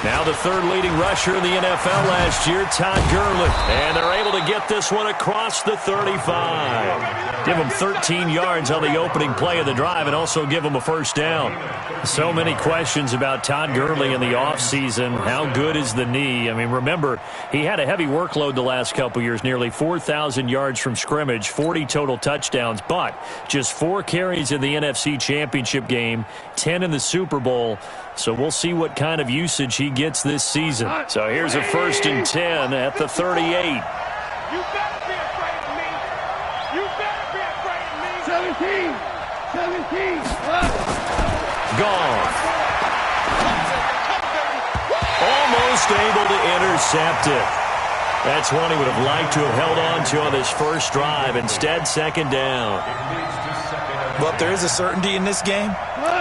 Now the third leading rusher in the NFL last year, Todd Gurley. And they're able to get this one across the 35. Give him 13 yards on the opening play of the drive and also give him a first down. So many questions about Todd Gurley in the offseason. How good is the knee? I mean, remember, he had a heavy workload the last couple years, nearly 4,000 yards from scrimmage, 40 total touchdowns, but just 4 carries in the NFC Championship game, 10 in the Super Bowl. So we'll see what kind of usage he gets this season. So here's a 1st and 10 at the 38. You better be afraid of me. You better be afraid of me. 17. Goff. Almost able to intercept it. That's one he would have liked to have held on to on this first drive. Instead, 2nd down. Well, if there is a certainty in this game,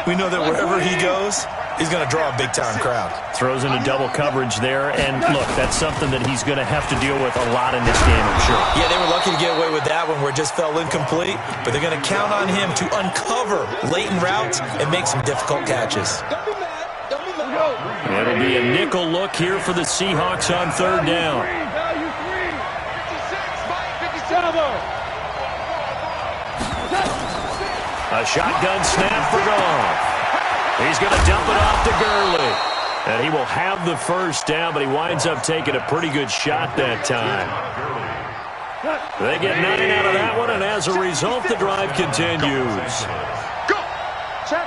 we know that wherever he goes, he's going to draw a big-time crowd. Throws into double coverage there, and look, that's something that he's going to have to deal with a lot in this game, I'm sure. Yeah, they were lucky to get away with that one where it just fell incomplete, but they're going to count on him to uncover latent routes and make some difficult catches. It'll be a nickel look here for the Seahawks on 3rd down. A shotgun snap for Goff. He's going to dump it off to Gurley. And he will have the first down, but he winds up taking a pretty good shot that time. They get 9 out of that one, and as a result, the drive continues. Go! Check.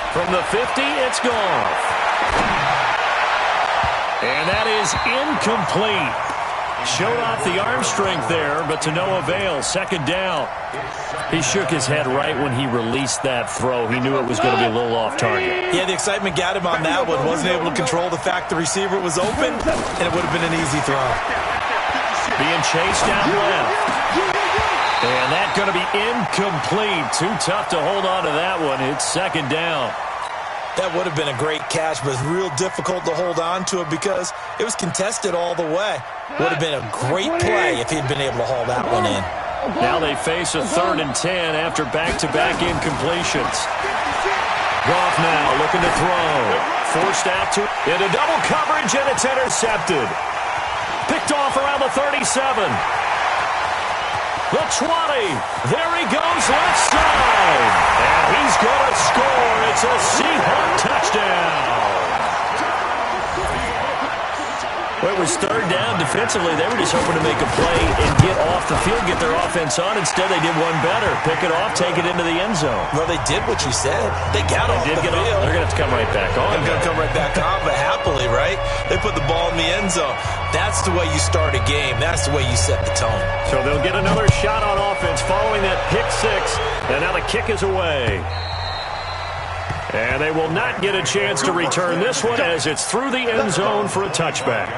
From the 50, it's Goff. And that is incomplete. Showed off the arm strength there, but to no avail. 2nd down. He shook his head right when he released that throw. He knew it was going to be a little off target. Yeah, the excitement got him on that one. Wasn't able to control the fact the receiver was open, and it would have been an easy throw. Being chased out left. And that's going to be incomplete. Too tough to hold on to that one. It's 2nd down. That would have been a great catch, but it's real difficult to hold on to it because it was contested all the way. Would have been a great play if he'd been able to haul that one in. Now they face a 3rd and 10 after back-to-back incompletions. Goff now looking to throw. Forced out to into double coverage, and it's intercepted. Picked off around the 37. The 20. There he goes left side. And he's going to score. It's a Seahawk touchdown. Well, it was 3rd down defensively. They were just hoping to make a play and get off the field, get their offense on. Instead, they did one better. Pick it off, take it into the end zone. Well, they did what you said. They got off the field. They're going to have to come right back on. They're going to come right back on, but happily, right? They put the ball in the end zone. That's the way you start a game. That's the way you set the tone. So they'll get another shot on offense following that pick 6. And now the kick is away. And they will not get a chance to return this one as it's through the end zone for a touchback.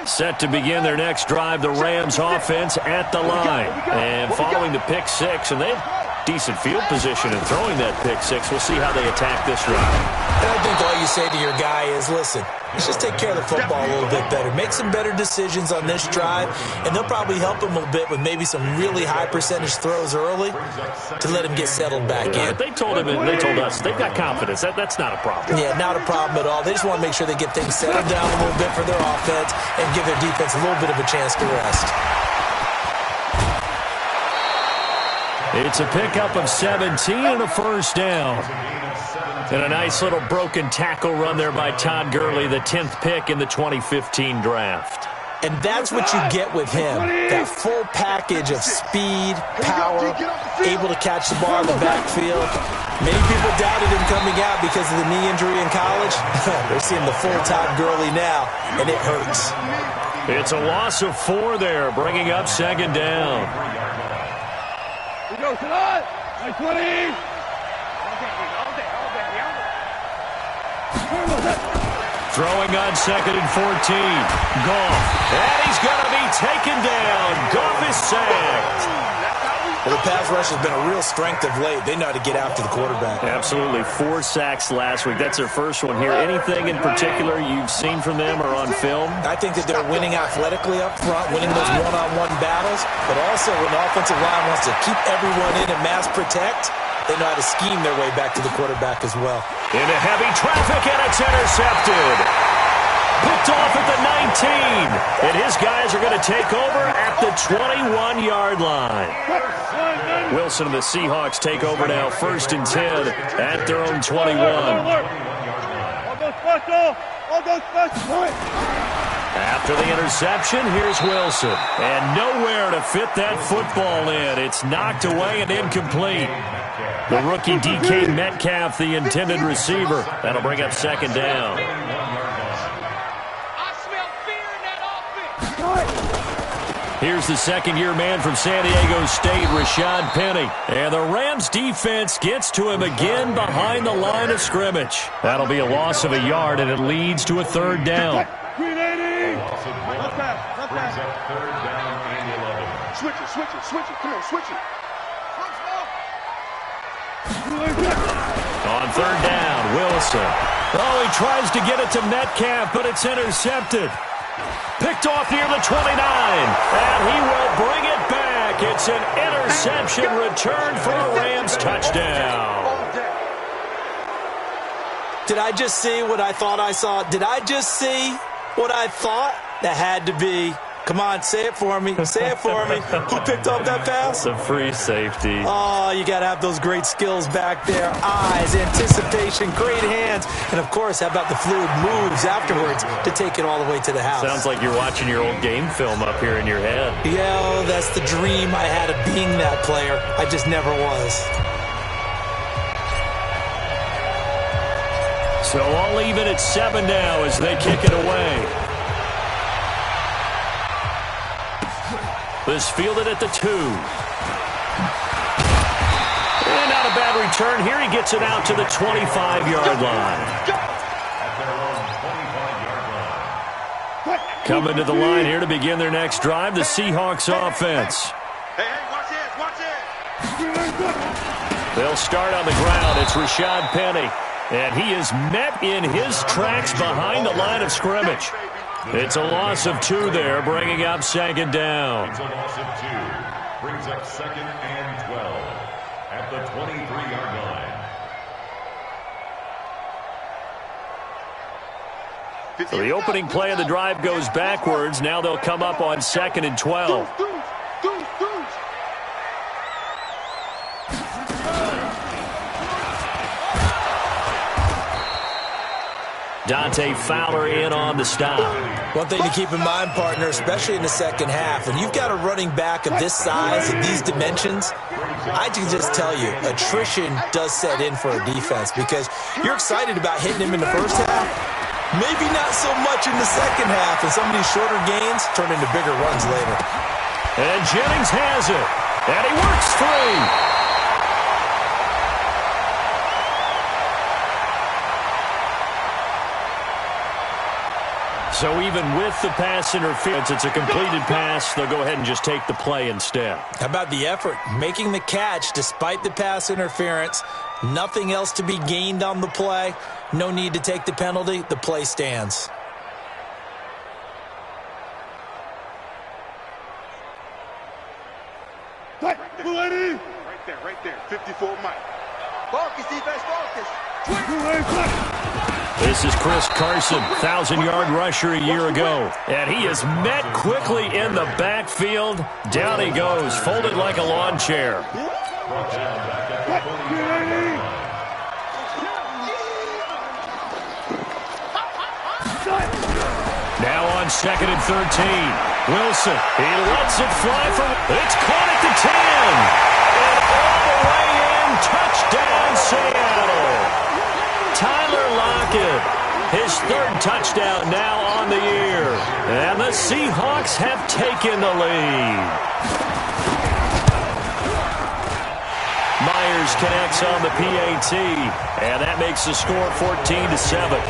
Set to begin their next drive, the Rams offense at the line. And following the pick 6, and they have decent field position in throwing that pick 6. We'll see how they attack this drive. And I think all you say to your guy is, listen, let's just take care of the football a little bit better. Make some better decisions on this drive, and they'll probably help him a bit with maybe some really high percentage throws early to let him get settled back in. They told him, and they told us, they've got confidence. That's not a problem. Yeah, not a problem at all. They just want to make sure they get things settled down a little bit for their offense and give their defense a little bit of a chance to rest. It's a pickup of 17 and a first down. And a nice little broken tackle run there by Todd Gurley, the 10th pick in the 2015 draft. And that's what you get with him, that full package of speed, power, able to catch the ball in the backfield. Many people doubted him coming out because of the knee injury in college. They're seeing the full Todd Gurley now, and it hurts. It's a loss of 4 there, bringing up 2nd down. Here goes tonight. 20. Throwing on 2nd and 14. Goff. And he's going to be taken down. Goff is sacked. Well, the pass rush has been a real strength of late. They know how to get after the quarterback. Absolutely. 4 sacks last week. That's their first one here. Anything in particular you've seen from them or on film? I think that they're winning athletically up front, winning those one-on-one battles, but also when the offensive line wants to keep everyone in and mass protect, they know how to scheme their way back to the quarterback as well. Into heavy traffic, and it's intercepted. Picked off at the 19. And his guys are going to take over at the 21-yard line. Wilson and the Seahawks take over now, 1st and 10 at their own 21. After the interception, here's Wilson. And nowhere to fit that football in. It's knocked away and incomplete. The rookie DK Metcalf, the intended receiver. That'll bring up 2nd down. Here's the 2nd-year man from San Diego State, Rashad Penny. And the Rams defense gets to him again behind the line of scrimmage. That'll be a loss of a yard, and it leads to a 3rd down. Switch it. Come on, switch it. On 3rd down, Wilson. Oh, he tries to get it to Metcalf, but it's intercepted. Picked off near the 29, and he will bring it back. It's an interception return for a Rams touchdown. Did I just see what I thought I saw? Did I just see what I thought? That had to be. Come on, say it for me. Say it for me. Who picked up that pass? The free safety. Oh, you got to have those great skills back there. Eyes, anticipation, great hands. And, of course, how about the fluid moves afterwards to take it all the way to the house? Sounds like you're watching your old game film up here in your head. Yeah, oh, that's the dream I had of being that player. I just never was. So I'll leave it at 7 now as they kick it away. This fielded at the 2. And not a bad return. Here he gets it out to the 25-yard line. Coming to the line here to begin their next drive, the Seahawks offense. Hey, watch it. They'll start on the ground. It's Rashad Penny. And he is met in his tracks behind the line of scrimmage. It's a loss of 2 there, bringing up 2nd down. It's a loss of 2. Brings up 2nd and 12 at the 23-yard line. So the opening play of the drive goes backwards. Now they'll come up on 2nd and 12. Dante Fowler in on the stop. One thing to keep in mind, partner, especially in the second half, when you've got a running back of this size and these dimensions, I can just tell you, attrition does set in for a defense because you're excited about hitting him in the first half, maybe not so much in the second half, and some of these shorter gains turn into bigger runs later. And Jennings has it, and he works free. So even with the pass interference, it's a completed pass. They'll go ahead and just take the play instead. How about the effort? Making the catch despite the pass interference. Nothing else to be gained on the play. No need to take the penalty. The play stands. Right there. 54 Mike. Focus, defense, focus. This is Chris Carson, 1,000-yard rusher a year ago. And he is met quickly in the backfield. Down he goes, folded like a lawn chair. Now on 2nd and 13. Wilson, he lets it fly from... It's caught at the 10. And all the way in, touchdown Seattle. Tyler Lockett, his 3rd touchdown now on the year. And the Seahawks have taken the lead. Myers connects on the PAT, and that makes the score 14-7.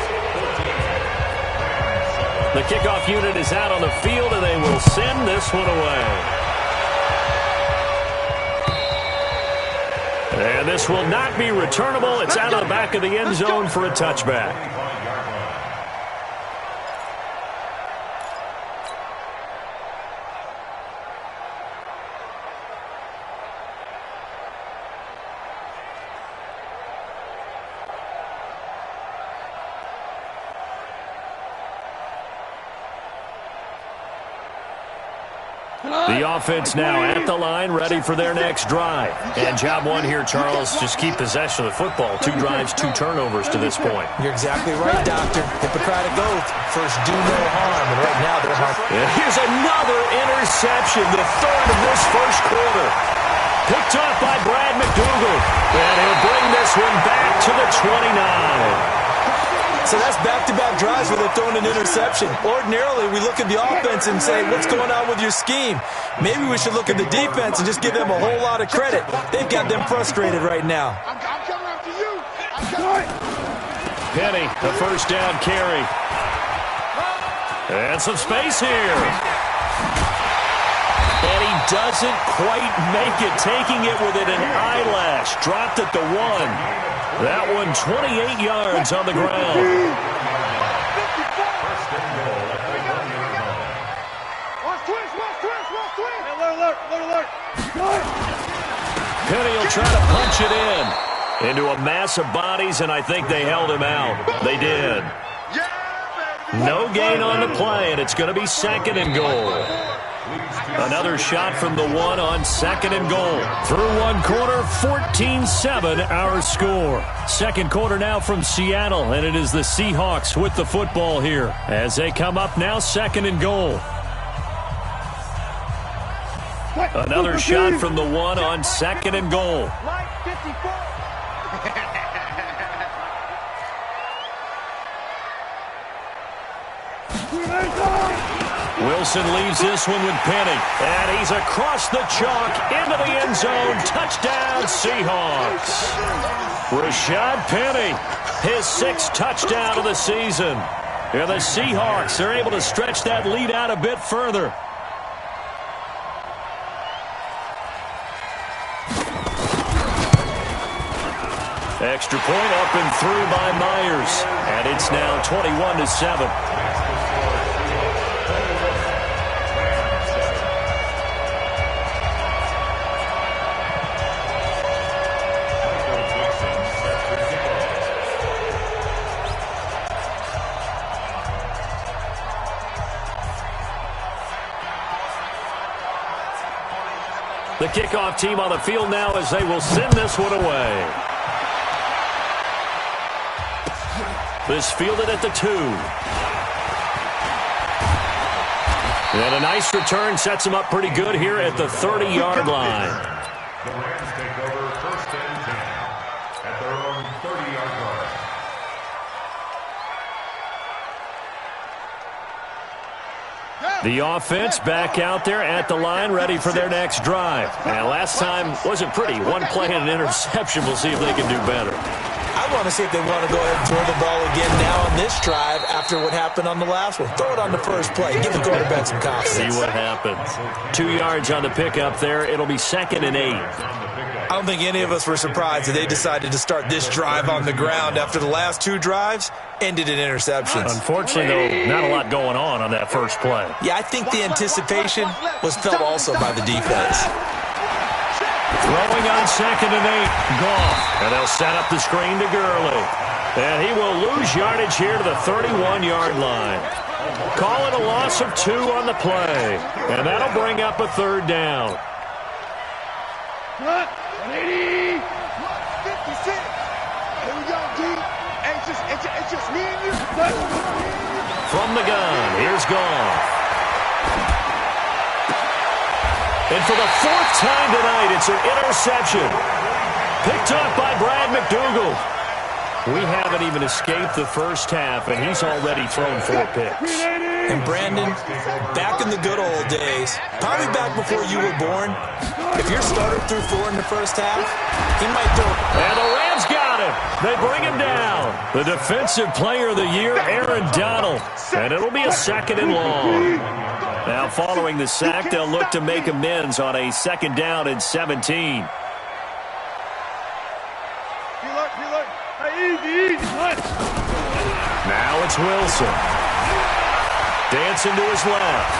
The kickoff unit is out on the field, and they will send this one away. And this will not be returnable. It's out of the back of the end zone for a touchback. The offense now at the line, ready for their next drive. And job one here, Charles, just keep possession of the football. 2 drives, 2 turnovers to this point. You're exactly right, Doctor. Hippocratic oath. First, do no harm. And right now, they're harm. And here's another interception, the third of this first quarter. Picked off by Brad McDougal. And he'll bring this one back to the 29. So that's back-to-back drives where they're throwing an interception. Ordinarily, we look at the offense and say, what's going on with your scheme? Maybe we should look at the defense and just give them a whole lot of credit. They've got them frustrated right now. I'm coming after you. Penny, the first down carry. And some space here. And he doesn't quite make it, taking it within an eyelash. Dropped at the 1. That one 28 yards on the ground. Penny will try to punch it in into a mass of bodies, and I think they held him out. They did. No gain on the play, and it's going to be 2nd and goal. Another shot from the 1 on 2nd and goal. Through one quarter, 14-7 our score. Second quarter now from Seattle, and it is the Seahawks with the football here as they come up now 2nd and goal. Another shot from the 1 on 2nd and goal. Wilson leaves this one with Penny. And he's across the chalk into the end zone. Touchdown, Seahawks. Rashad Penny, his 6th touchdown of the season. And the Seahawks are able to stretch that lead out a bit further. Extra point up and through by Myers. And it's now 21-7. The kickoff team on the field now as they will send this one away. This fielded at the 2. And a nice return sets them up pretty good here at the 30-yard line. The Rams take over 1st and 10 at their own 30-yard line. The offense back out there at the line, ready for their next drive. And last time wasn't pretty. One play and an interception. We'll see if they can do better. I want to see if they want to go ahead and throw the ball again now on this drive after what happened on the last one. Throw it on the first play. Give the quarterback some confidence. See what happens. 2 yards on the pickup there. It'll be 2nd and 8. I don't think any of us were surprised that they decided to start this drive on the ground after the last 2 drives ended in interceptions. Unfortunately, though, not a lot going on that first play. Yeah, I think the anticipation was felt also by the defense. Throwing on 2nd and 8. Goff. And they'll set up the screen to Gurley. And he will lose yardage here to the 31-yard line. Call it a loss of 2 on the play. And that'll bring up a 3rd down. 180. 56. Here we go, D. It's just me and you. From the gun, here's Goff. And for the 4th time tonight, it's an interception. Picked up by Brad McDougal. We haven't even escaped the first half, and he's already thrown 4 picks. And Brandon, back in the good old days, probably back before you were born, if your starter threw 4 in the first half, he might throw. And the Rams got him. They bring him down. The defensive player of the year, Aaron Donald. And it'll be a 2nd and long. Now following the sack, they'll look to make amends on a 2nd down and 17. Easy. Now it's Wilson. Dancing to his left.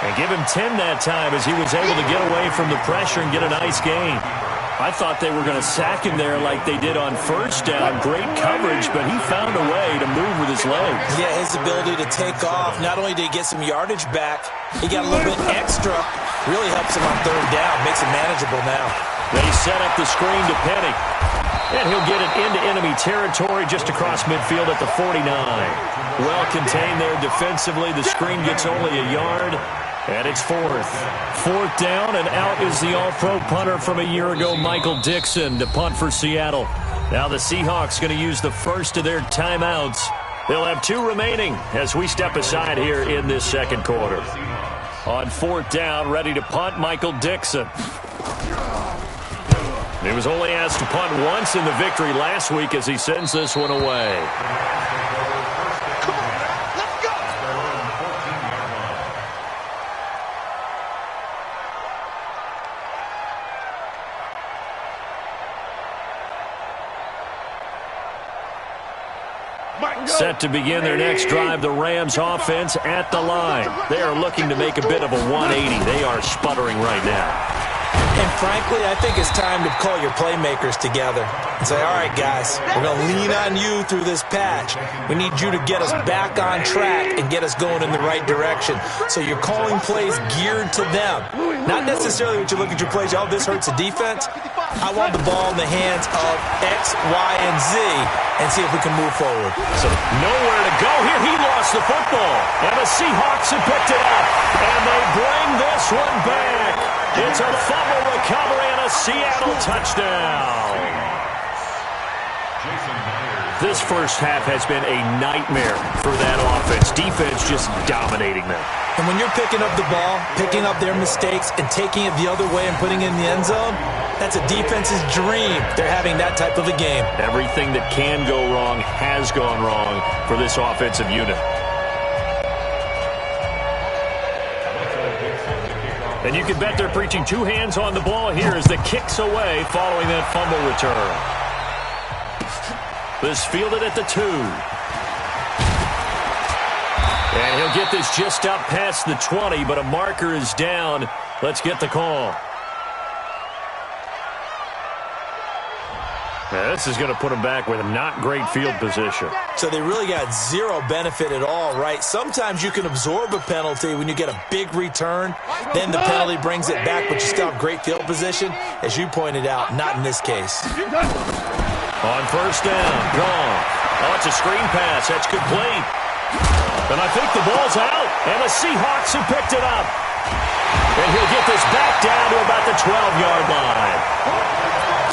And give him 10 that time as he was able to get away from the pressure and get a nice gain. I thought they were going to sack him there like they did on first down. Great coverage, but he found a way to move with his legs. Yeah, his ability to take off. Not only did he get some yardage back, he got a little bit extra. Really helps him on third down. Makes it manageable now. They set up the screen to Penny. And he'll get it into enemy territory just across midfield at the 49. Well contained there defensively. The screen gets only a yard. And it's fourth down, and out is the all-pro punter from a year ago, Michael Dixon, to punt for Seattle. Now the Seahawks going to use the first of their timeouts. They'll have 2 remaining as we step aside here in this second quarter. On fourth down, ready to punt, Michael Dixon. He was only asked to punt once in the victory last week as he sends this one away. Set to begin their next drive, the Rams offense at the line. They are looking to make a bit of a 180. They are sputtering right now. And frankly, I think it's time to call your playmakers together and say, all right, guys, we're going to lean on you through this patch. We need you to get us back on track and get us going in the right direction. So you're calling plays geared to them. Not necessarily what you look at your plays, oh, this hurts the defense. I want the ball in the hands of X, Y, and Z and see if we can move forward. So nowhere to go here. He lost the football. And the Seahawks have picked it up. And they bring this one back. It's a fumble recovery and a Seattle touchdown. This first half has been a nightmare for that offense. Defense just dominating them. And when you're picking up the ball, picking up their mistakes, and taking it the other way and putting it in the end zone, that's a defense's dream. They're having that type of a game. Everything that can go wrong has gone wrong for this offensive unit. And you can bet they're preaching 2 hands on the ball here as the kick's away following that fumble return. This fielded at the 2. And he'll get this just up past the 20, but a marker is down. Let's get the call. Now, this is going to put him back with a not great field position. So they really got zero benefit at all, right? Sometimes you can absorb a penalty when you get a big return. Then the penalty brings it back, but you still have great field position. As you pointed out, not in this case. On first down, gone. Oh, it's a screen pass. That's complete. And I think the ball's out. And the Seahawks have picked it up. And he'll get this back down to about the 12-yard line.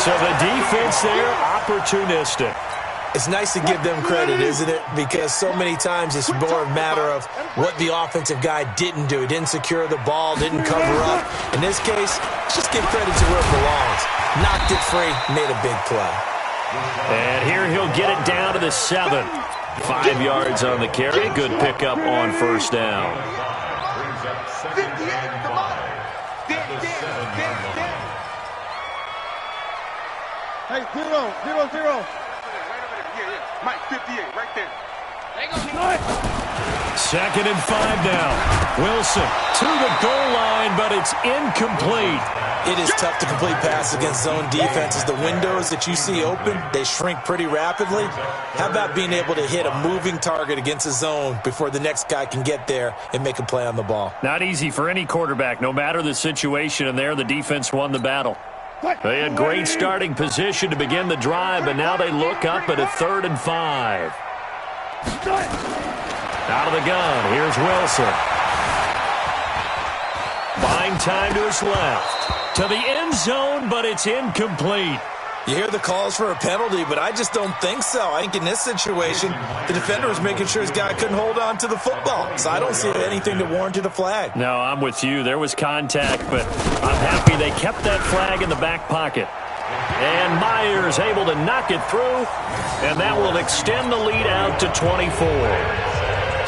So the defense there, opportunistic. It's nice to give them credit, isn't it? Because so many times it's more a matter of what the offensive guy didn't do. He didn't secure the ball, didn't cover up. In this case, just give credit to where it belongs. Knocked it free, made a big play. And here he'll get it down to the 7. 5 yards on the carry. Good pickup on first down. Hey, 0-0. Mike, 58, right there. Second and 5 now. Wilson to the goal line, but it's incomplete. It is tough to complete passes against zone defenses. The windows that you see open, they shrink pretty rapidly. How about being able to hit a moving target against a zone before the next guy can get there and make a play on the ball? Not easy for any quarterback, no matter the situation, and there the defense won the battle. They had great starting position to begin the drive, but now they look up at a 3rd and 5. Out of the gun, here's Wilson. Buying time to his left. To the end zone, but it's incomplete. You hear the calls for a penalty, but I just don't think so. I think in this situation, the defender was making sure his guy couldn't hold on to the football. So I don't see anything that warranted a flag. No, I'm with you. There was contact, but I'm happy they kept that flag in the back pocket. And Myers able to knock it through, and that will extend the lead out to 24.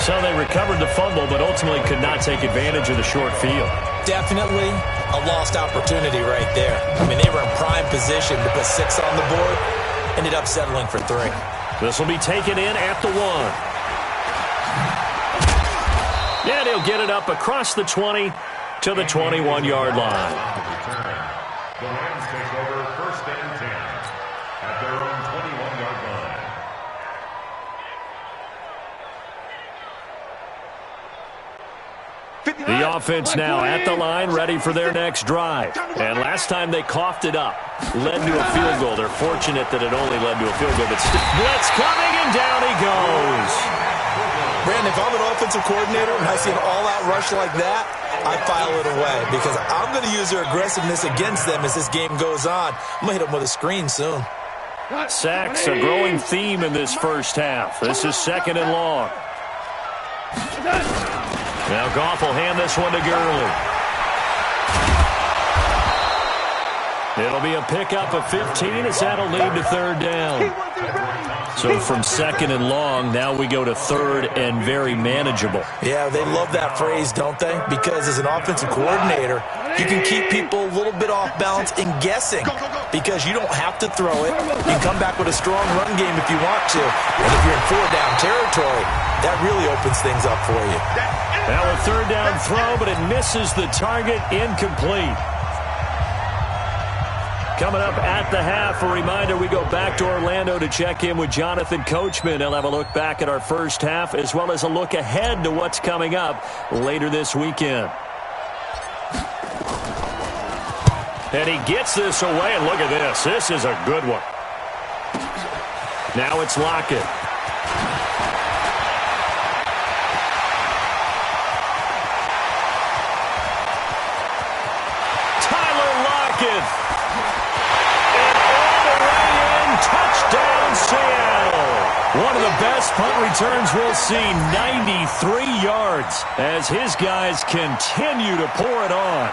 So they recovered the fumble, but ultimately could not take advantage of the short field. Definitely a lost opportunity right there. I mean, they were in prime prime position to put 6 on the board. Ended up settling for 3. This will be taken in at the 1. And he'll get it up across the 20 to the 21-yard line. The Rams take over 1st and 10 at their own 21-yard line. The offense now at the line, ready for their next drive. And last time they coughed it up, led to a field goal. They're fortunate that it only led to a field goal, but still, blitz coming, and down he goes. Brandon, if I'm an offensive coordinator and I see an all-out rush like that, I file it away because I'm going to use their aggressiveness against them as this game goes on. I'm going to hit them with a screen soon. Sacks, a growing theme in this first half. This is 2nd and long. Now Goff will hand this one to Gurley. It'll be a pickup of 15 as that'll lead to 3rd down. So from 2nd and long, now we go to 3rd and very manageable. Yeah, they love that phrase, don't they? Because as an offensive coordinator, you can keep people a little bit off balance and guessing because you don't have to throw it. You can come back with a strong run game if you want to. And if you're in 4-down territory, that really opens things up for you. Now a 3rd down throw, but it misses the target, incomplete. Coming up at the half, a reminder, we go back to Orlando to check in with Jonathan Coachman. He'll have a look back at our first half as well as a look ahead to what's coming up later this weekend. And he gets this away, and look at this. This is a good one. Now it's Lockett. Tyler Lockett. Touchdown, Seattle. One of the best punt returns we'll see, 93 yards, as his guys continue to pour it on.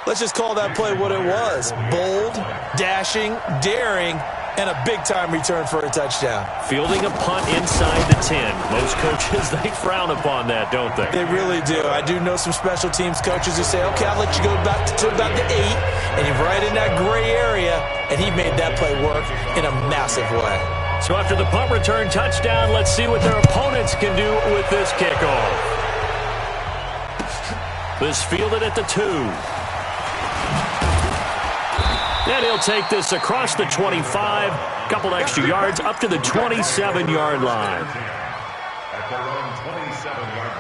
Let's just call that play what it was. Bold, dashing, daring, and a big-time return for a touchdown. Fielding a punt inside the 10. Most coaches, they frown upon that, don't they? They really do. I do know some special teams coaches who say, okay, I'll let you go back to about the 8, and you're right in that gray area, and he made that play work in a massive way. So after the punt return touchdown, let's see what their opponents can do with this kickoff. This fielded at the 2. And he'll take this across the 25, couple extra yards, up to the 27-yard line. At their own 27-yard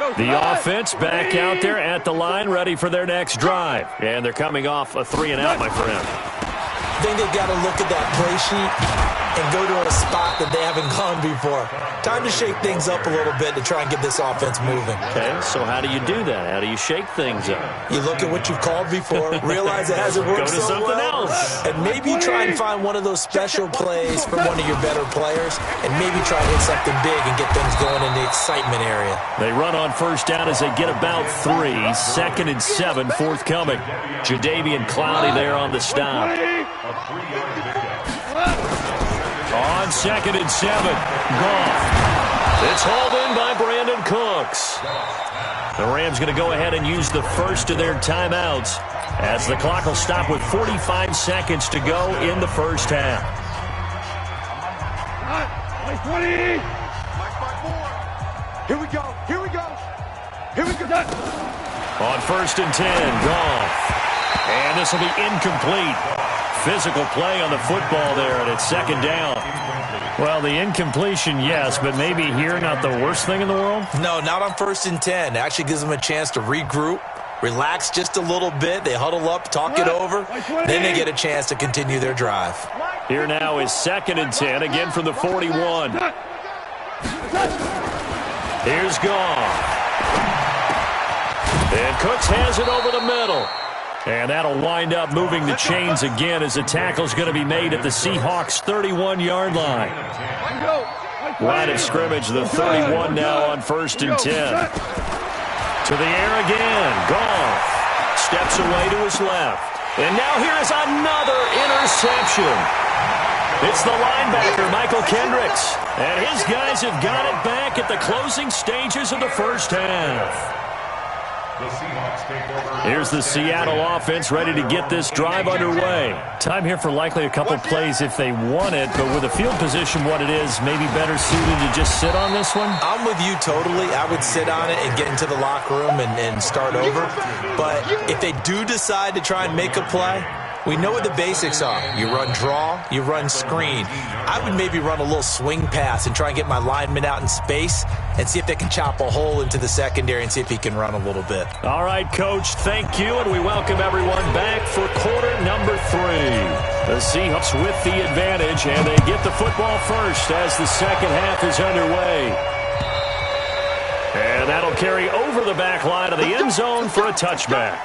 line. The offense back out there at the line, ready for their next drive. And they're coming off a 3-and-out, my friend. I think they've got to look at that play sheet and go to a spot that they haven't gone before. Time to shake things up a little bit to try and get this offense moving. Okay, so how do you do that? How do you shake things up? You look at what you've called before, realize it hasn't worked Go to something else. and maybe try and find one of those special plays from one of your better players, and maybe try to hit something big and get things going in the excitement area. They run on 1st down as they get about 3. 2nd and 7 forthcoming. Jadeveon Clowney there on the stop. On 2nd and 7, Goff. It's hauled in by Brandon Cooks. The Rams going to go ahead and use the first of their timeouts as the clock will stop with 45 seconds to go in the first half. 20. Here we go. Here we go. Here we go. On 1st and 10, Goff. And this will be incomplete. Physical play on the football there, and it's 2nd down. Well, the incompletion, yes, but maybe here not the worst thing in the world? No, not on 1st and 10. It actually gives them a chance to regroup, relax just a little bit. They huddle up, talk it over. Then they get a chance to continue their drive. Here now is 2nd and 10, again from the 41. Here's Goff. And Cooks has it over the middle. And that'll wind up moving the chains again as the tackle's going to be made at the Seahawks' 31-yard line. Line of scrimmage, the 31 now on 1st and 10. To the air again. Goff steps away to his left. And now here is another interception. It's the linebacker, Michael Kendricks. And his guys have got it back at the closing stages of the first half. The Seahawks take over. Here's the Seattle offense ready to get this drive underway. Time here for likely a couple plays if they want it, but with the field position what it is, maybe better suited to just sit on this one? I'm with you totally. I would sit on it and get into the locker room and start over. But if they do decide to try and make a play, we know what the basics are. You run draw, you run screen. I would maybe run a little swing pass and try and get my lineman out in space and see if they can chop a hole into the secondary and see if he can run a little bit. All right, Coach, thank you, and we welcome everyone back for quarter number 3. The Seahawks with the advantage, and they get the football first as the second half is underway. And that'll carry over the back line of the end zone for a touchback.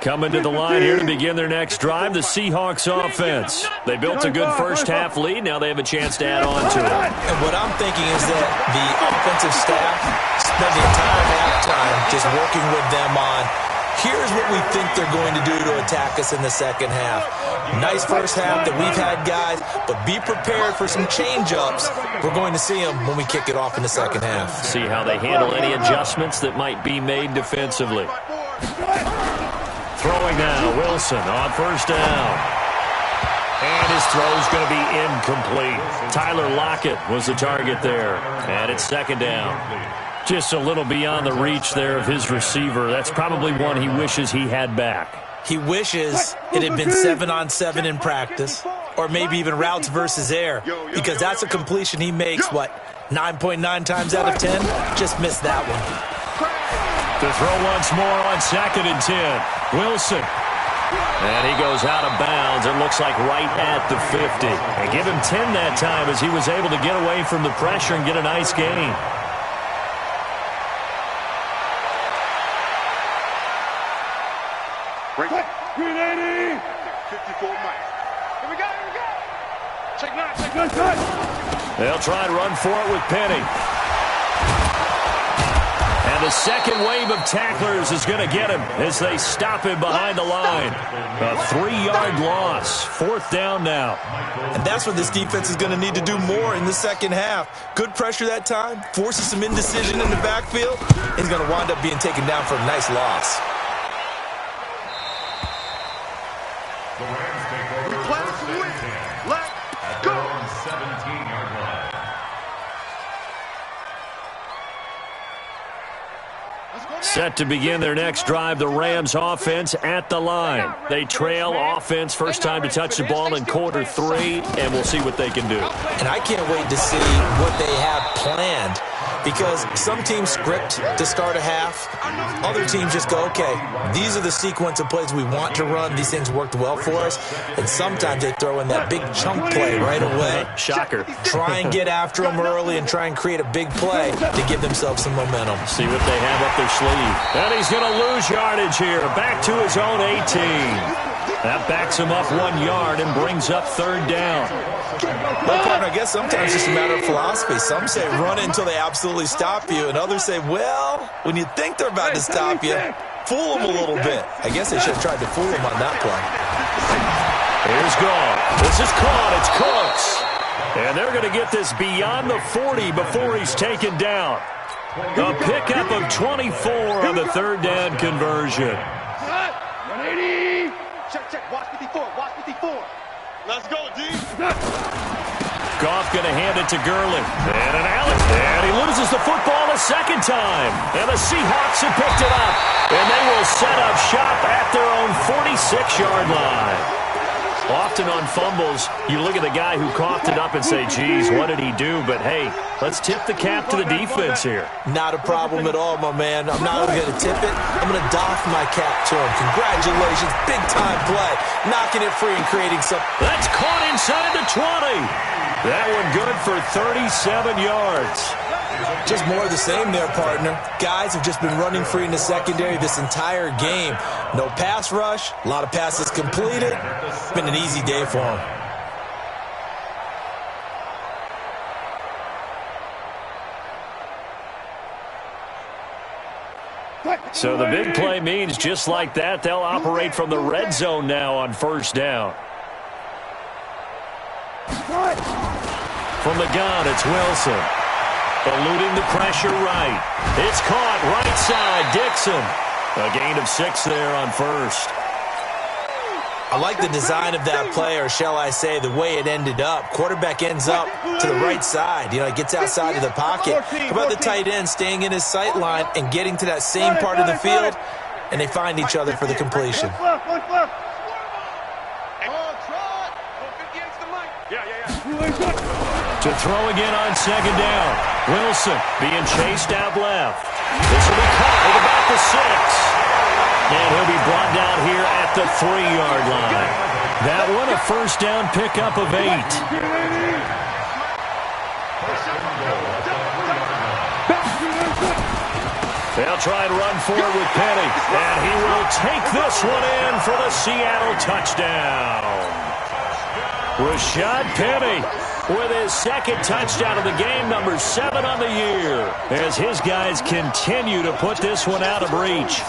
Coming to the line here to begin their next drive, the Seahawks offense. They built a good first-half lead. Now they have a chance to add on to it. And what I'm thinking is that the offensive staff spent the entire halftime just working with them on, here's what we think they're going to do to attack us in the second half. Nice first half that we've had, guys, but be prepared for some change-ups. We're going to see them when we kick it off in the second half. See how they handle any adjustments that might be made defensively. Throwing now, Wilson on first down. And his throw's going to be incomplete. Tyler Lockett was the target there. And it's second down. Just a little beyond the reach there of his receiver. That's probably one he wishes he had back. He wishes it had been 7-on-7 in practice, or maybe even routes versus air, because that's a completion he makes, 9.9 times out of 10? Just missed that one. To throw once more on 2nd and 10. Wilson. And he goes out of bounds. It looks like right at the 50. And give him 10 that time as he was able to get away from the pressure and get a nice gain. Green 80. 54 miles. Here we go. Check 9. They'll try and run for it with Penny. And the second wave of tacklers is going to get him as they stop him behind the line. A 3-yard loss. 4th down now. And that's what this defense is going to need to do more in the second half. Good pressure that time, forces some indecision in the backfield. He's going to wind up being taken down for a nice loss. The Rams take over. First and 10. Let's go. 17-yard line. Set to begin their next drive, the Rams offense at the line. They trail offense, first time to touch the ball in quarter 3, and we'll see what they can do. And I can't wait to see what they have planned, because some teams script to start a half. Other teams just go, okay, these are the sequence of plays we want to run. These things worked well for us. And sometimes they throw in that big chunk play right away. Shocker. Try and get after them early and try and create a big play to give themselves some momentum. See what they have up their sleeve. And he's going to lose yardage here. Back to his own 18. That backs him up 1 yard and brings up 3rd down. Well, partner, I guess sometimes it's just a matter of philosophy. Some say run it until they absolutely stop you, and others say, well, when you think they're about to stop you, fool them a little bit. I guess they should have tried to fool them on that play. Here's Gone. This is caught. It's Cooks. And they're going to get this beyond the 40 before he's taken down. A pickup of 24 on the 3rd down conversion. 180. Check. Watch 54. Let's go, D. Goff going to hand it to Gurley. And an alley. And he loses the football a second time. And the Seahawks have picked it up. And they will set up shop at their own 46-yard line. Often on fumbles, you look at the guy who coughed it up and say, geez, what did he do? But, hey, let's tip the cap to the defense here. Not a problem at all, my man. I'm not only going to tip it, I'm going to doff my cap to him. Congratulations. Big-time play. Knocking it free and creating some. That's caught inside the 20. That one good for 37 yards. Just more of the same there, partner. Guys have just been running free in the secondary this entire game. No pass rush, a lot of passes completed. It's been an easy day for them. So the big play means just like that, they'll operate from the red zone now on first down. From the gun, it's Wilson. Eluding the pressure right. It's caught right side. Dixon. A gain of 6 there on first. I like the design of that play, or shall I say the way it ended up. Quarterback ends up to the right side. You know, it gets outside of the pocket. How about the tight end staying in his sight line and getting to that same part of the field, and they find each other for the completion. To throw again on second down. Wilson being chased out left. This will be caught at about the 6. And he'll be brought down here at the 3-yard line. That one a first down pickup of 8. They'll try and run forward with Penny. And he will take this one in for the Seattle touchdown. Rashad Penny with his second touchdown of the game, number 7 on the year, as his guys continue to put this one out of reach.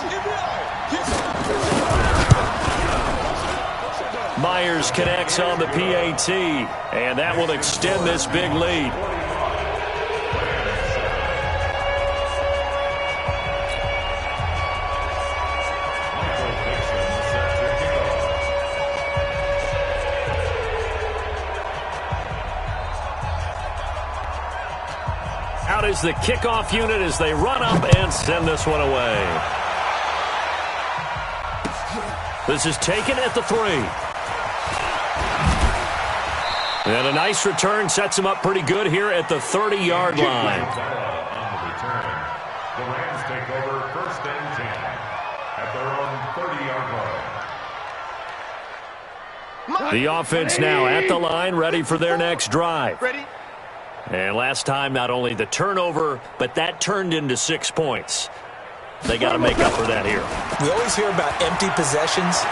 Myers connects on the PAT, and that will extend this big lead. Out is the kickoff unit as they run up and send this one away. This is taken at the 3. And a nice return sets him up pretty good here at the 30-yard line. On the return, the Rams take over first and 10 at their own 30-yard line. The offense now at the line, ready for their next drive. And last time, not only the turnover, but that turned into 6 points. They got to make up for that here. We always hear about empty possessions,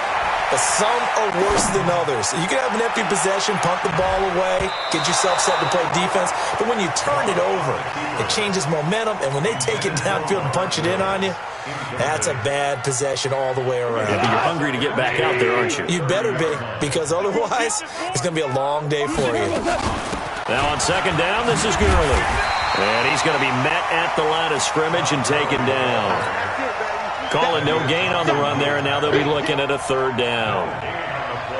but some are worse than others. You can have an empty possession, punt the ball away, get yourself set to play defense, but when you turn it over, it changes momentum, and when they take it downfield and punch it in on you, that's a bad possession all the way around. Yeah, but you're hungry to get back out there, aren't you? You better be, because otherwise, it's going to be a long day for you. Now on second down, this is Gurley. And he's going to be met at the line of scrimmage and taken down. Calling no gain on the run there, and now they'll be looking at a 3rd down.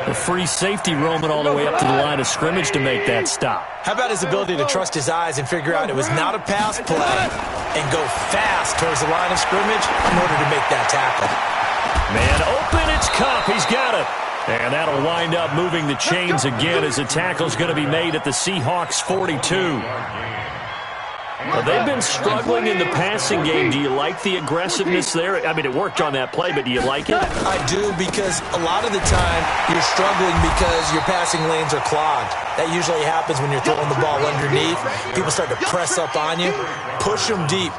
A free safety roaming all the way up to the line of scrimmage to make that stop. How about his ability to trust his eyes and figure out it was not a pass play and go fast towards the line of scrimmage in order to make that tackle. Man open, it's Kupp. He's got it. And that'll wind up moving the chains again as the tackle's going to be made at the Seahawks 42. Well, they've been struggling in the passing game. Do you like the aggressiveness there? I mean, it worked on that play, but do you like it? I do, because a lot of the time you're struggling because your passing lanes are clogged. That usually happens when you're throwing the ball underneath. People start to press up on you. Push them deep.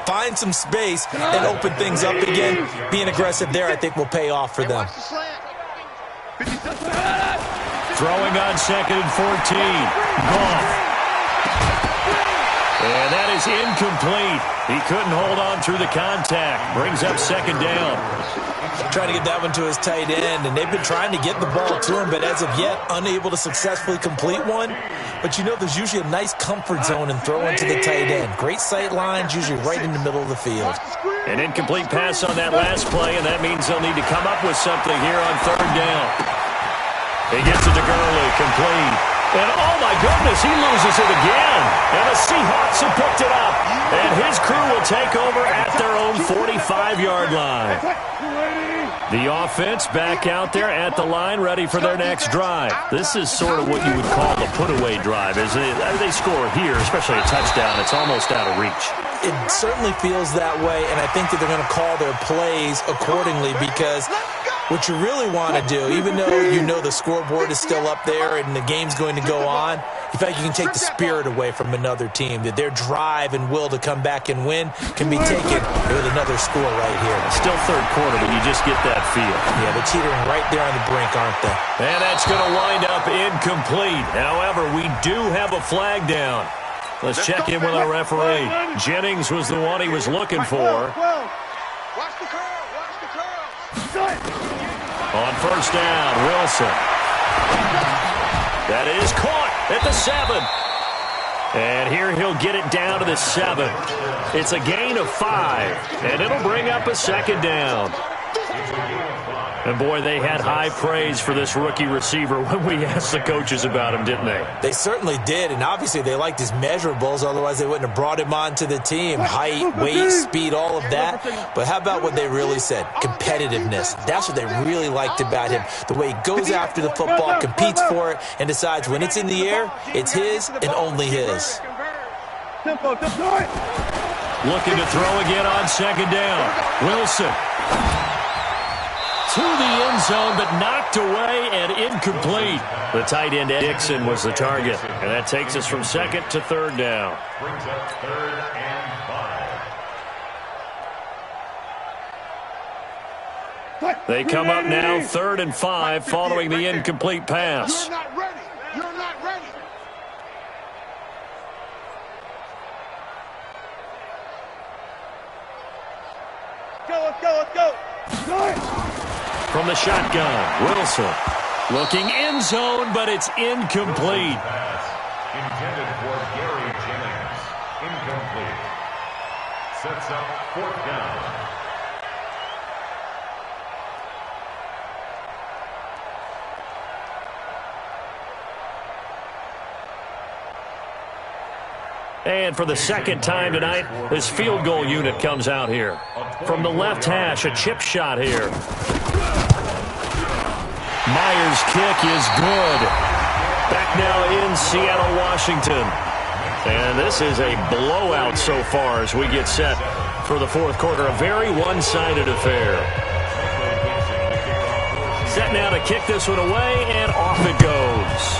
Find some space and open things up again. Being aggressive there, I think, will pay off for them. Throwing on second and 14. Goff. And that is incomplete. He couldn't hold on through the contact. Brings up second down. Trying to get that one to his tight end, and they've been trying to get the ball to him, but as of yet, unable to successfully complete one. But you know, there's usually a nice comfort zone in throwing to the tight end. Great sight lines, usually right in the middle of the field. An incomplete pass on that last play, and that means they'll need to come up with something here on 3rd down. He gets it to Gurley, complete. And, oh, my goodness, he loses it again. And the Seahawks have picked it up. And his crew will take over at their own 45-yard line. The offense back out there at the line, ready for their next drive. This is sort of what you would call a put-away drive, isn't it? They score here, especially a touchdown. It's almost out of reach. It certainly feels that way, and I think that they're going to call their plays accordingly, because what you really want to do, even though you know the scoreboard is still up there and the game's going to go on, in fact, you can take the spirit away from another team, that their drive and will to come back and win can be taken with another score right here. Still 3rd quarter, but you just get that feel. Yeah, they're teetering right there on the brink, aren't they? And that's going to wind up incomplete. However, we do have a flag down. Let's check in with our referee. Jennings was the one he was looking for. Watch the curl. Watch the curl. On first down, Wilson. That is caught at the 7. And here he'll get it down to the 7. It's a gain of 5, and it'll bring up a second down. And, boy, they had high praise for this rookie receiver when we asked the coaches about him, didn't they? They certainly did, and obviously they liked his measurables. Otherwise, they wouldn't have brought him onto the team. Height, weight, speed, all of that. But how about what they really said? Competitiveness. That's what they really liked about him. The way he goes after the football, competes for it, and decides when it's in the air, it's his and only his. Tempo, tempo. Looking to throw again on second down. Wilson. To the end zone, but knocked away and incomplete. The tight end, Dixon, was the target. And that takes us from second to third down. Brings up 3rd and 5. They come up now 3rd and 5 following the incomplete pass. You're not ready. You're not ready. Let's go, let's go, let's go. From the shotgun, Wilson looking end zone, but it's incomplete. Pass intended for Gary Jennings. Incomplete. Sets up 4th down. And for the second time tonight, this field goal unit comes out here. From the left hash, a chip shot here. Myers' kick is good. Back now in Seattle, Washington. And this is a blowout so far as we get set for the fourth quarter. A very one-sided affair. Set now to kick this one away, and off it goes.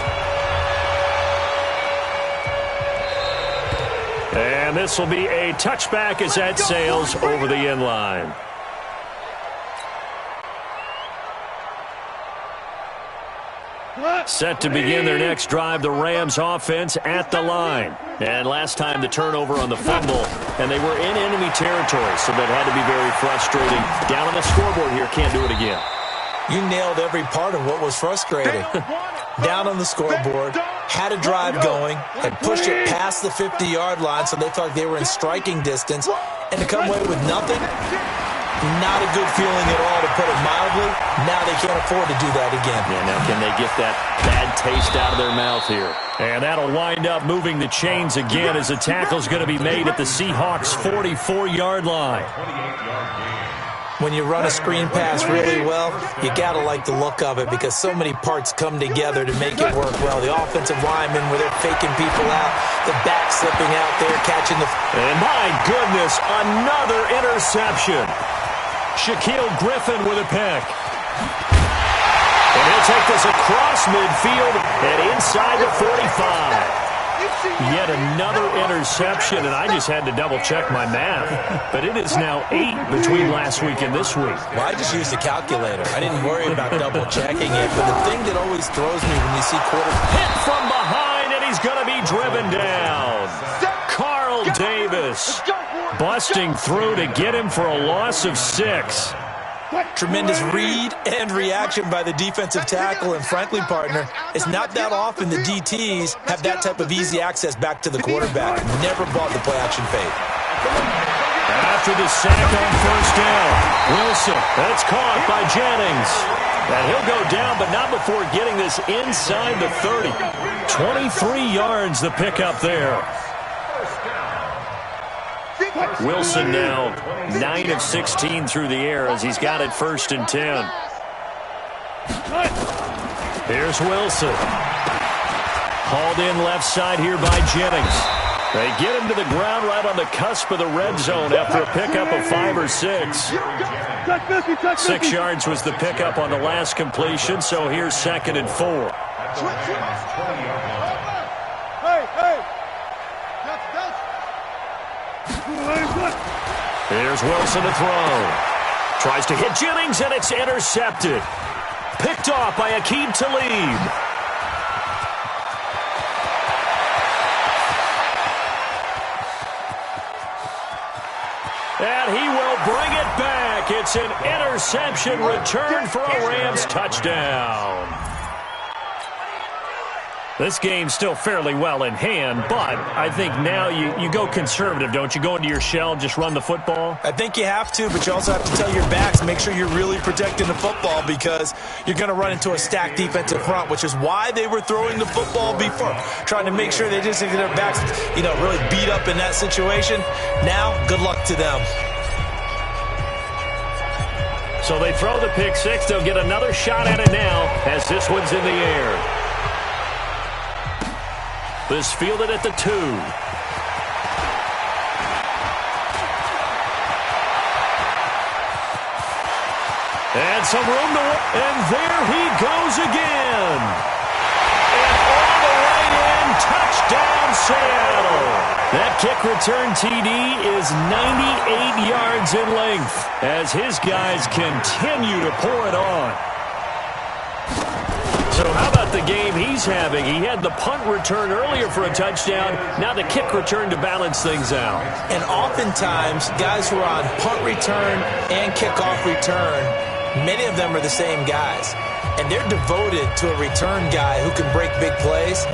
And this will be a touchback as that sails over the end line. Set to begin their next drive, the Rams offense at the line. And last time the turnover on the fumble, and they were in enemy territory, so that had to be very frustrating. Down on the scoreboard here, can't do it again. You nailed every part of what was frustrating. Down on the scoreboard, had a drive going, had pushed it past the 50-yard line so they felt like they were in striking distance, and to come away with nothing, not a good feeling at all, to put it mildly. Now they can't afford to do that again. Yeah, now can they get that bad taste out of their mouth here? And that'll wind up moving the chains again as the tackle's going to be made at the Seahawks' 44-yard line. When you run a screen pass really well, you got to like the look of it because so many parts come together to make it work well. The offensive linemen, where they're faking people out, the back slipping out there, catching the... And my goodness, another interception. Shaquille Griffin with a pick. And he'll take this across midfield and inside the 45. Yet another interception, and I just had to double-check my math. But it is now 8 between last week and this week. Well, I just used a calculator. I didn't worry about double-checking it. But the thing that always throws me when you see hit from behind, and he's going to be driven down. Carl Davis busting through to get him for a loss of 6. Tremendous read and reaction by the defensive tackle, and frankly, partner, it's not that often the DTs have that type of easy access back to the quarterback. Never bought the play-action fake. After the sack on first down, Wilson, that's caught by Jennings. And he'll go down, but not before getting this inside the 30. 23 yards the pickup there. Wilson now 9 of 16 through the air as he's got it 1st and 10. Here's Wilson. Hauled in left side here by Jennings. They get him to the ground right on the cusp of the red zone after a pickup of 5 or 6. 6 yards was the pickup on the last completion, so here's 2nd and 4. Here's Wilson to throw. Tries to hit Jennings, and it's intercepted. Picked off by Aqib Talib. And he will bring it back. It's an interception return for a Rams touchdown. This game's still fairly well in hand, but I think now you go conservative, don't you? Go into your shell and just run the football? I think you have to, but you also have to tell your backs, make sure you're really protecting the football because you're going to run into a stacked defensive front, which is why they were throwing the football before, trying to make sure they just get their backs, really beat up in that situation. Now, good luck to them. So they throw the pick six. They'll get another shot at it now as this one's in the air. This fielded at the 2. And some room to work. And there he goes again. And all the way in. Touchdown, Seattle. That kick return TD is 98 yards in length as his guys continue to pour it on. So how about the game he's having? He had the punt return earlier for a touchdown. Now the kick return to balance things out. And oftentimes, guys who are on punt return and kickoff return, many of them are the same guys. And they're devoted to a return guy who can break big plays.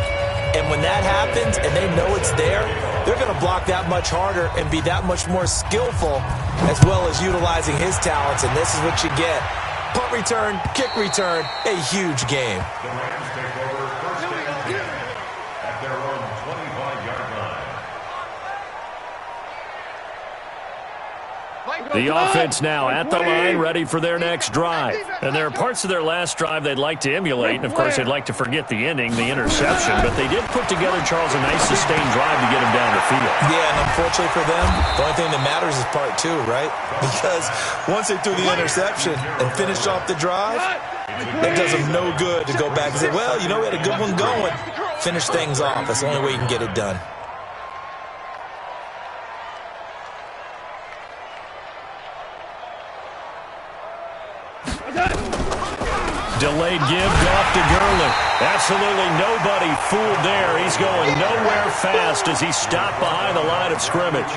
And when that happens and they know it's there, they're going to block that much harder and be that much more skillful as well as utilizing his talents. And this is what you get. Punt return, kick return, a huge game. The Rams take over first and 10 at their own 25-yard line. The offense now at the line, ready for their next drive. And there are parts of their last drive they'd like to emulate. And, of course, they'd like to forget the ending, the interception. But they did put together, Charles, a nice sustained drive to get him down the field. Yeah, and unfortunately for them, the only thing that matters is part 2, right? Because once they threw the interception and finished off the drive, it does them no good to go back and say, well, we had a good one going. Finish things off. That's the only way you can get it done. Delayed give, off to Gurley. Absolutely nobody fooled there. He's going nowhere fast as he stopped behind the line of scrimmage.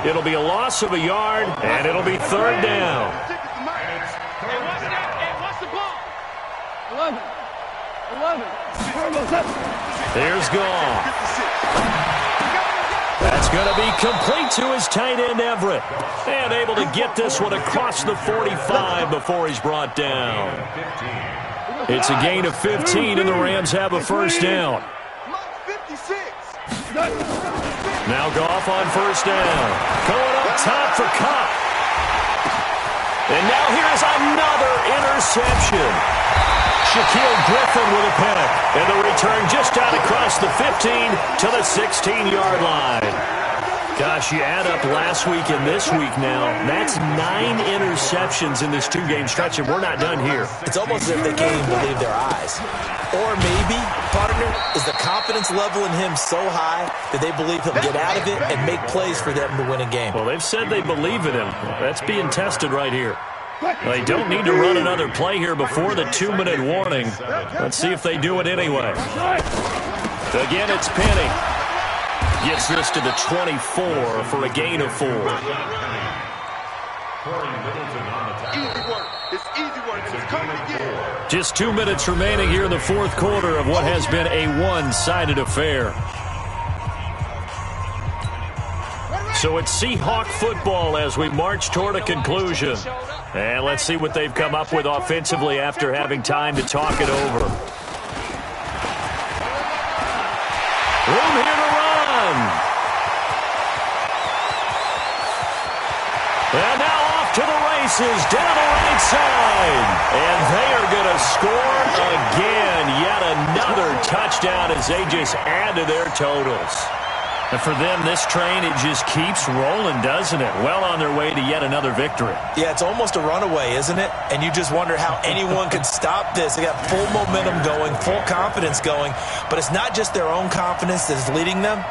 It'll be a loss of a yard, and it'll be third down. Here's Goff. That's going to be complete to his tight end, Everett. And able to get this one across the 45 before he's brought down. It's a gain of 15, and the Rams have a first down. Now Goff on first down. Going up top for Kupp. And now here's another interception. Shaquille Griffin with a pick. And the return just out across the 15 to the 16-yard line. Gosh, you add up last week and this week now, that's 9 interceptions in this 2-game stretch, and we're not done here. It's almost as if they can't even believe their eyes. Or maybe, partner, is the confidence level in him so high that they believe he'll get out of it and make plays for them to win a game. Well, they've said they believe in him. That's being tested right here. They don't need to run another play here before the 2-minute warning. Let's see if they do it anyway. Again, it's Penny. Gets this to the 24 for a gain of 4. Easy work. It's easy work. It's coming again. Just 2 minutes remaining here in the fourth quarter of what has been a one-sided affair. So it's Seahawk football as we march toward a conclusion. And let's see what they've come up with offensively after having time to talk it over. Room here to run. And now off to the races down the right side. And they are going to score again. Yet another touchdown as they just add to their totals. And for them, this train, it just keeps rolling, doesn't it? Well on their way to yet another victory. Yeah, it's almost a runaway, isn't it? And you just wonder how anyone could stop this. They got full momentum going, full confidence going. But it's not just their own confidence that is leading them.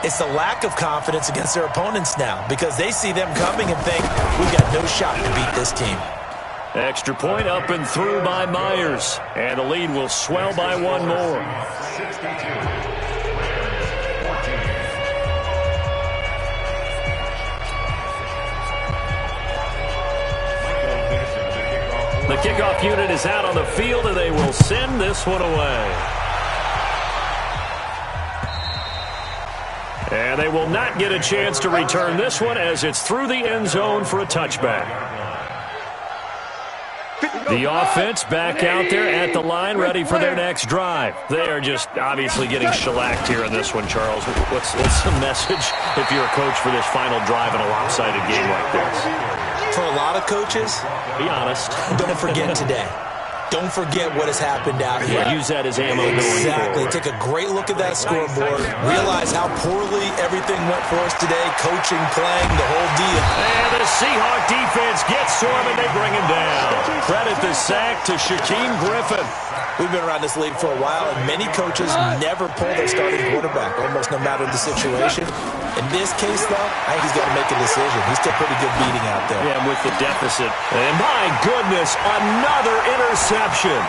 It's the lack of confidence against their opponents now because they see them coming and think, we've got no shot to beat this team. Extra point up and through by Myers. And the lead will swell by one more. 62. The kickoff unit is out on the field, and they will send this one away. And they will not get a chance to return this one as it's through the end zone for a touchback. The offense back out there at the line, ready for their next drive. They are just obviously getting shellacked here in this one, Charles. What's the message if you're a coach for this final drive in a lopsided game like this? For a lot of coaches, be honest. Don't forget today. Don't forget what has happened out here. Use that as ammo going Exactly. forward. Take a great look at that scoreboard. Realize how poorly everything went for us today. Coaching, playing, the whole deal. And the Seahawk defense gets to him, and they bring him down. Credit the sack to Shaquem Griffin. We've been around this league for a while, and many coaches never pull their starting quarterback, almost no matter the situation. In this case, though, I think he's got to make a decision. He's still pretty good beating out there. Yeah, with the deficit. And my goodness, another interception.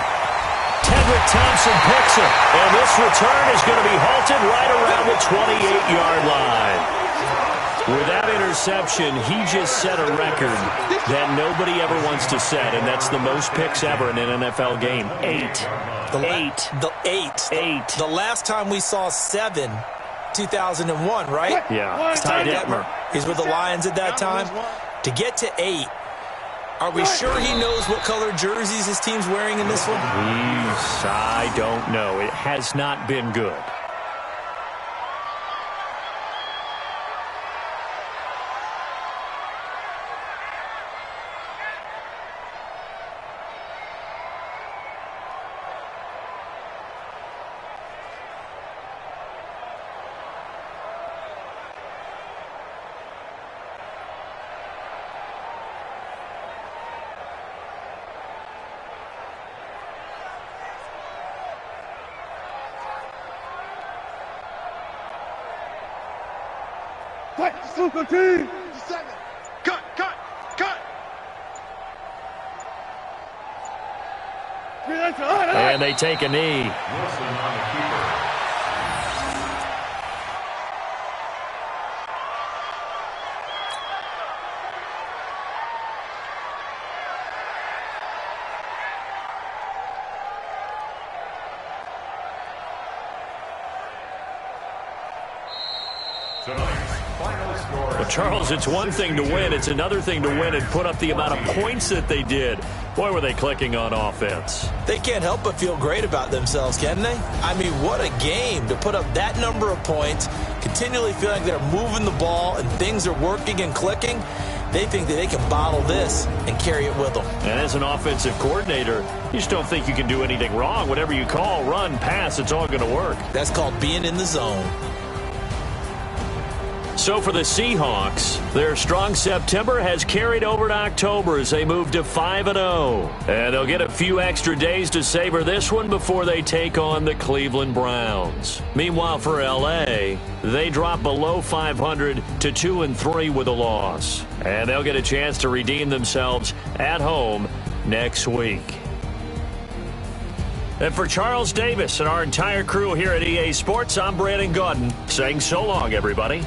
Tedrick Thompson picks it. And this return is going to be halted right around the 28-yard line. With that interception, he just set a record that nobody ever wants to set, and that's the most picks ever in an NFL game. 8. The last time we saw 7, 2001, right? Yeah. Ty Detmer. He's with the Lions at that time. To get to 8, are we sure he knows what color jerseys his team's wearing in this one? I don't know. It has not been good. And they take a knee. Well, Charles, it's one thing to win. It's another thing to win and put up the amount of points that they did. Boy, were they clicking on offense. They can't help but feel great about themselves, can they? I mean, what a game to put up that number of points, continually feeling like they're moving the ball and things are working and clicking. They think that they can bottle this and carry it with them. And as an offensive coordinator, you just don't think you can do anything wrong. Whatever you call, run, pass, it's all going to work. That's called being in the zone. So for the Seahawks, their strong September has carried over to October as they move to 5-0. And they'll get a few extra days to savor this one before they take on the Cleveland Browns. Meanwhile, for L.A., they drop below 500 to 2-3 with a loss. And they'll get a chance to redeem themselves at home next week. And for Charles Davis and our entire crew here at EA Sports, I'm Brandon Gaudin saying so long, everybody.